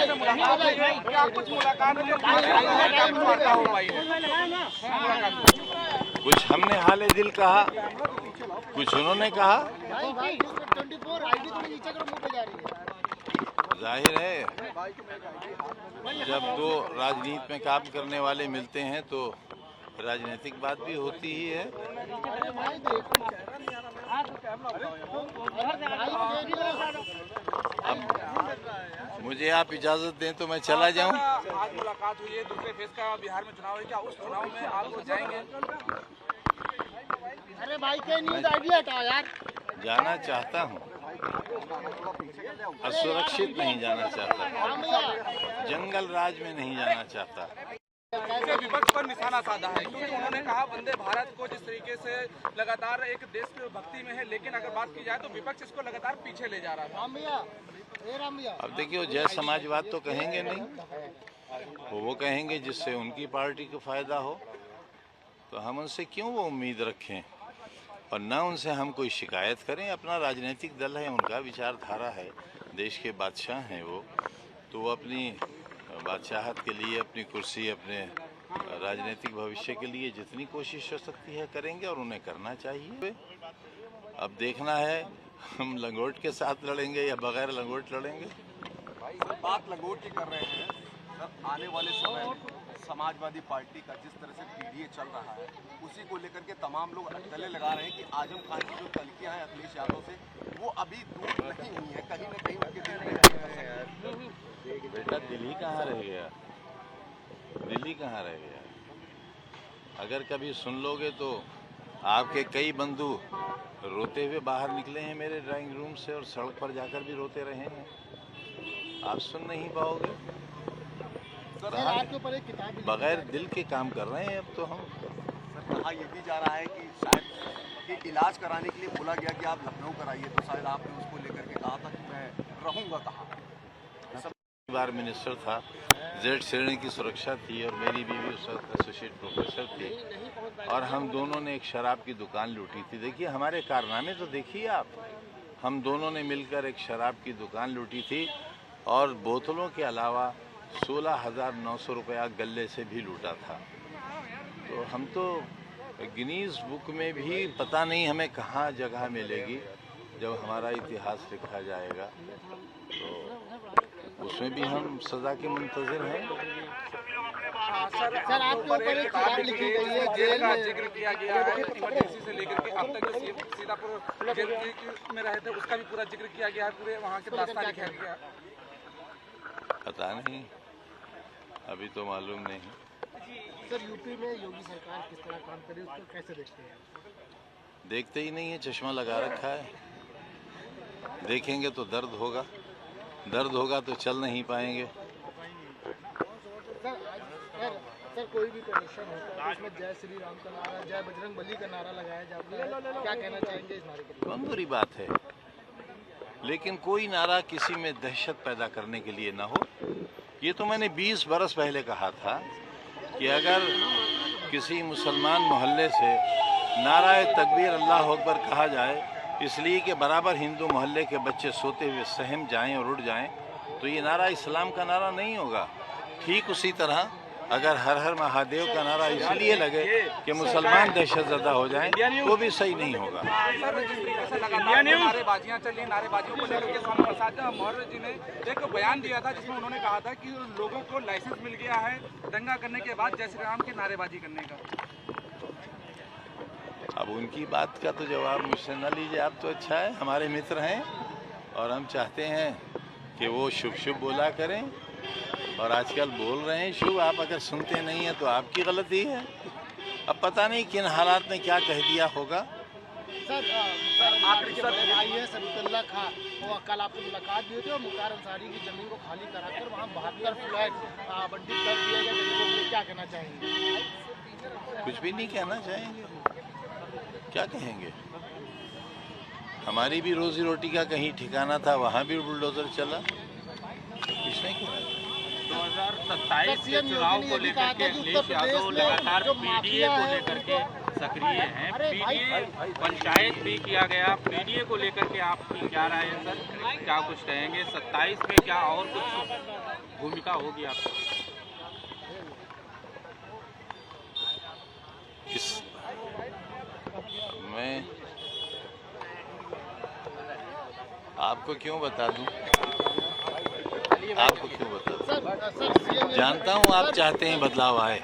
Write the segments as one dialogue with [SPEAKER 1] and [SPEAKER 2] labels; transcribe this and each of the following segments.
[SPEAKER 1] से मुलाकात हुई है, क्या कुछ मुलाकात हो पाई है?
[SPEAKER 2] कुछ हमने हाले दिल कहा, कुछ उन्होंने कहा। जाहिर है जब दो राजनीति में काम करने वाले मिलते हैं तो राजनीतिक बात भी होती ही है। अब मुझे आप इजाजत दें तो मैं चला जाऊं।
[SPEAKER 1] आज मुलाकात हुई है, दूसरे फेज का बिहार में चुनाव है, क्या उस चुनाव में आप जाएंगे?
[SPEAKER 3] अरे भाई के न्यूज़ आईडी हटाओ यार।
[SPEAKER 2] जाना चाहता हूं, असुरक्षित नहीं जाना चाहता, जंगल राज में नहीं जाना चाहता।
[SPEAKER 1] कैसे विपक्ष पर निशाना साधा है, क्योंकि उन्होंने कहा वंदे भारत को जिस तरीके से लगातार एक देश की भक्ति में है, लेकिन अगर बात की जाए तो विपक्ष इसको लगातार पीछे ले जा रहा था।
[SPEAKER 2] अब देखिए, जय समाजवाद तो कहेंगे नहीं, वो कहेंगे जिससे उनकी पार्टी को फायदा हो, तो हम उनसे क्यों वो उम्मीद रखें और न उनसे हम कोई शिकायत करें। अपना राजनीतिक दल है, उनका विचारधारा है, देश के बादशाह हैं वो, तो वो अपनी बादशाहत के लिए, अपनी कुर्सी, अपने राजनीतिक भविष्य के लिए जितनी कोशिश हो सकती है करेंगे और उन्हें करना चाहिए। अब देखना है हम लंगोट के साथ लड़ेंगे या बगैर लंगोट लड़ेंगे।
[SPEAKER 4] बात लंगोट की कर रहे हैं सर, आने वाले समय में समाजवादी पार्टी का जिस तरह से पीडीए चल रहा है उसी को लेकर के तमाम लोग गले लगा रहे हैं कि आजम खान की जो तलकियां हैं अखिलेश यादव से वो अभी दूर नहीं हुई है, कहीं न कहीं उनके दिल में।
[SPEAKER 2] बेटा दिल्ली कहाँ रह गया, दिल्ली कहाँ रह गया? अगर कभी सुन लोगे तो आपके कई बंधु रोते हुए बाहर निकले हैं मेरे ड्राइंग रूम से और सड़क पर जाकर भी रोते रहे हैं, आप सुन नहीं पाओगे। बगैर दिल के काम कर रहे हैं अब तो हम।
[SPEAKER 4] सर कहा यह भी जा रहा है कि शायद कि इलाज कराने के लिए बोला गया कि आप लखनऊ कराइए, तो शायद आपने उसको लेकर के कहा था कि मैं रहूँगा कहाँ।
[SPEAKER 2] बार मिनिस्टर था, जेड श्रेणी की सुरक्षा थी और मेरी बीवी उस वक्त एसोसिएट प्रोफेसर थी और हम दोनों ने एक शराब की दुकान लूटी थी। देखिए हमारे कारनामे तो देखिए आप, हम दोनों ने मिलकर एक शराब की दुकान लूटी थी और बोतलों के अलावा 16,900 रुपया गले से भी लूटा था। तो हम तो गिनीज बुक में भी पता नहीं हमें कहाँ जगह मिलेगी जब हमारा इतिहास लिखा जाएगा, तो उसमें भी हम सजा के मुंतज़िर हैं।
[SPEAKER 3] सर आपके ऊपर एक किताब लिखी गई है, जेल
[SPEAKER 1] का जिक्र किया गया है, इमरजेंसी से लेकर के अब तक जो सीतापुर जेल में रहे थे उसका भी पूरा जिक्र किया गया है, पूरे वहाँ के दास्तान लिखा गया।
[SPEAKER 2] पता नहीं, अभी तो मालूम नहीं।
[SPEAKER 3] सर यूपी में योगी सरकार किस तरह काम कर रही है, उसको कैसे देखते हैं?
[SPEAKER 2] देखते ही नहीं है, चश्मा लगा रखा है। देखेंगे तो दर्द होगा, दर्द होगा तो चल नहीं पाएंगे।
[SPEAKER 3] सर कोई भी प्रदर्शन होता है उसमें जय श्री राम का नारा, जय बजरंग बली का नारा लगाया जाता है, क्या कहना चाहेंगे इस नारे के लिए?
[SPEAKER 2] बहुत बुरी बात है, लेकिन कोई नारा किसी में दहशत पैदा करने के लिए ना हो। ये तो मैंने 20 बरस पहले कहा था कि अगर किसी मुसलमान मोहल्ले से नाराए तकबीर अल्लाह अकबर कहा जाए इसलिए कि बराबर हिंदू मोहल्ले के बच्चे सोते हुए सहम जाएं और उठ जाएं, तो ये नारा इस्लाम का नारा नहीं होगा। ठीक उसी तरह अगर हर हर महादेव का नारा इसलिए लगे कि मुसलमान दहशतज़दा हो जाएं तो भी सही नहीं होगा।
[SPEAKER 1] नारेबाजियां चली, नारेबाजियों को लेकर के स्वामी प्रसाद मौर्य जी ने एक बयान दिया था जिसमें उन्होंने कहा था कि लोगों को लाइसेंस मिल गया है दंगा करने के बाद जय श्री राम की नारेबाजी करने का।
[SPEAKER 2] अब उनकी बात का तो जवाब मुझसे न लीजिए, आप तो अच्छा है, हमारे मित्र हैं और हम चाहते हैं कि वो शुभ शुभ बोला करें और आजकल बोल रहे हैं शुभ। आप अगर सुनते नहीं हैं तो आपकी गलती है। अब पता नहीं किन हालात में क्या कह दिया होगा।
[SPEAKER 3] सर IAS अब्दुल्ला खान वो कल आपसे मुलाकात भी हुई थी और मुख्तार अंसारी की जमीन को खाली कराकर वहाँ 72 फ्लैट आवंटित कर दिया गया, गरीबों के लिए क्या कहना चाहेंगे?
[SPEAKER 2] कुछ भी नहीं कहना चाहेंगे, क्या कहेंगे। हमारी भी रोजी रोटी का कहीं ठिकाना था, वहाँ भी बुलडोजर चला, कुछ नहीं कहना।
[SPEAKER 5] 2027 के चुनाव को लेकर के अखिलेश यादव लगातार पीडीए को लेकर के सक्रिय हैं। पीडीए पंचायत भी किया गया, पीडीए को लेकर के आपकी क्या राय है सर, क्या कुछ कहेंगे? 27 में क्या और कुछ भूमिका होगी आपकी?
[SPEAKER 2] मैं आपको क्यों बता दूं? आपको क्यों बता दूं? जानता हूं आप चाहते हैं बदलाव आए।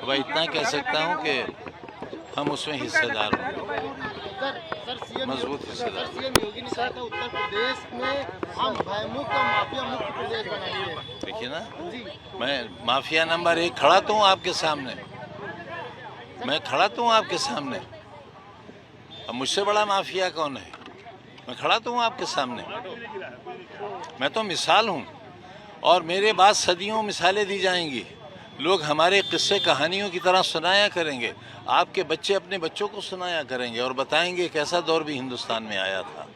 [SPEAKER 2] वह इतना कह सकता हूं कि हम उसमें हिस्सेदार होंगे, मजबूत हिस्सेदार।
[SPEAKER 3] सीएम योगी ने कहा था उत्तर प्रदेश में हम भयमुक्त और माफिया मुक्त प्रदेश बनाएंगे।
[SPEAKER 2] देखिए ना, मैं माफिया नंबर 1 खड़ा तो हूँ आपके सामने, मैं खड़ा तो हूँ आपके सामने। अब मुझसे बड़ा माफिया कौन है? मैं खड़ा तो हूँ आपके सामने, मैं तो मिसाल हूँ। और मेरे बाद सदियों मिसालें दी जाएंगी, लोग हमारे किस्से कहानियों की तरह सुनाया करेंगे, आपके बच्चे अपने बच्चों को सुनाया करेंगे और बताएंगे कैसा दौर भी हिंदुस्तान में आया था।